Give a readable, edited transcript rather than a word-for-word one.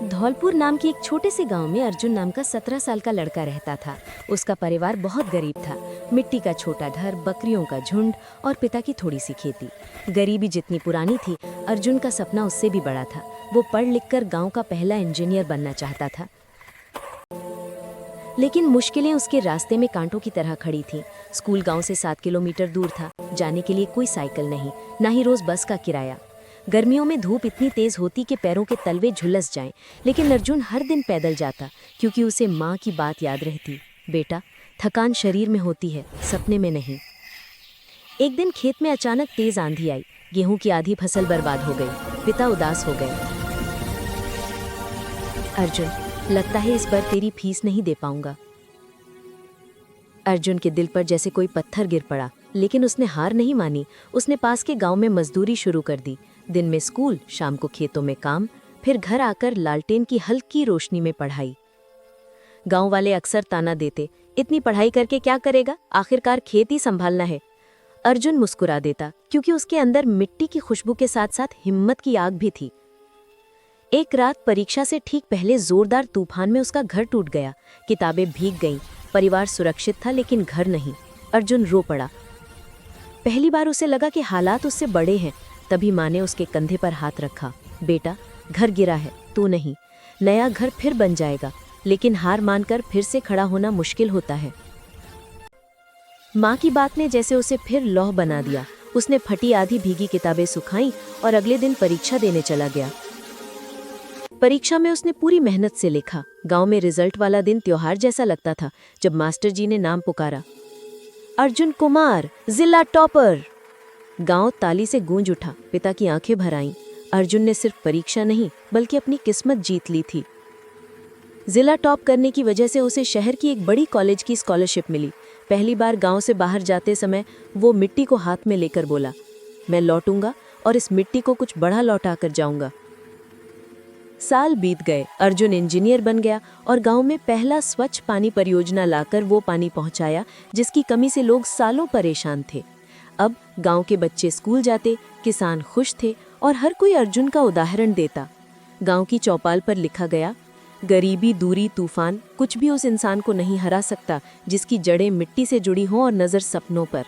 धौलपुर नाम के एक छोटे से गांव में अर्जुन नाम का 17 साल का लड़का रहता था। उसका परिवार बहुत गरीब था। मिट्टी का छोटा घर, बकरियों का झुंड और पिता की थोड़ी सी खेती। गरीबी जितनी पुरानी थी, अर्जुन का सपना उससे भी बड़ा था। वो पढ़ लिखकर गांव का पहला इंजीनियर बनना चाहता था। लेकिन मुश्किलें उसके रास्ते में कांटों की तरह खड़ी थीं। स्कूल गांव से 7 किलोमीटर दूर था। जाने के लिए कोई साइकिल नहीं, ना ही रोज बस का किराया। गर्मियों में धूप इतनी तेज होती कि पैरों के तलवे झुलस जाएं, लेकिन अर्जुन हर दिन पैदल जाता, क्योंकि उसे माँ की बात याद रहती। बेटा, थकान शरीर में होती है, सपने में नहीं। एक दिन खेत में अचानक तेज आंधी आई। गेहूं की आधी फसल बर्बाद हो गई। पिता उदास हो गए। अर्जुन, लगता है इस बार तेरी फीस नहीं दे पाऊंगा। अर्जुन के दिल पर जैसे कोई पत्थर गिर पड़ा, लेकिन उसने हार नहीं मानी। उसने पास के गांव में मजदूरी शुरू कर दी। दिन में स्कूल, शाम को खेतों में काम, फिर घर आकर लालटेन की हल्की रोशनी में पढ़ाई। गांव वाले अक्सर ताना देते, इतनी पढ़ाई करके क्या करेगा, आखिरकार खेत ही संभालना है। अर्जुन मुस्कुरा देता, क्योंकि उसके अंदर मिट्टी की खुशबू के साथ साथ हिम्मत की आग भी थी। एक रात परीक्षा से ठीक पहले जोरदार तूफान में उसका घर टूट गया। किताबें भीग गईं, परिवार सुरक्षित था लेकिन घर नहीं। अर्जुन रो पड़ा। पहली बार उसे लगा कि हालात उससे बड़े हैं। तभी माँ ने उसके कंधे पर हाथ रखा। बेटा, घर गिरा है, तू नहीं। नया घर फिर बन जाएगा, लेकिन हार मानकर फिर से खड़ा होना मुश्किल होता है। माँ की बात ने जैसे उसे फिर लौह बना दिया। उसने फटी आधी भीगी किताबें सुखाईं और अगले दिन परीक्षा देने चला गया। परीक्षा में उसने पूरी मेहनत से लिखा। गांव में रिजल्ट वाला दिन त्योहार जैसा लगता था। जब मास्टर जी ने नाम पुकारा, अर्जुन कुमार, जिला टॉपर, गांव ताली से गूंज उठा। पिता की आंखें भर आईं। अर्जुन ने सिर्फ परीक्षा नहीं, बल्कि अपनी किस्मत जीत ली थी। जिला टॉप करने की वजह से उसे शहर की एक बड़ी कॉलेज की स्कॉलरशिप मिली। पहली बार गांव से बाहर जाते समय वो मिट्टी को हाथ में लेकर बोला, मैं लौटूंगा और इस मिट्टी को कुछ बड़ा लौटा कर जाऊंगा। साल बीत गए। अर्जुन इंजीनियर बन गया और गांव में पहला स्वच्छ पानी परियोजना लाकर वो पानी पहुंचाया जिसकी कमी से लोग सालों परेशान थे। अब गांव के बच्चे स्कूल जाते, किसान खुश थे और हर कोई अर्जुन का उदाहरण देता। गांव की चौपाल पर लिखा गया, गरीबी, दूरी, तूफान, कुछ भी उस इंसान को नहीं हरा सकता जिसकी जड़ें मिट्टी से जुड़ी हों और नज़र सपनों पर।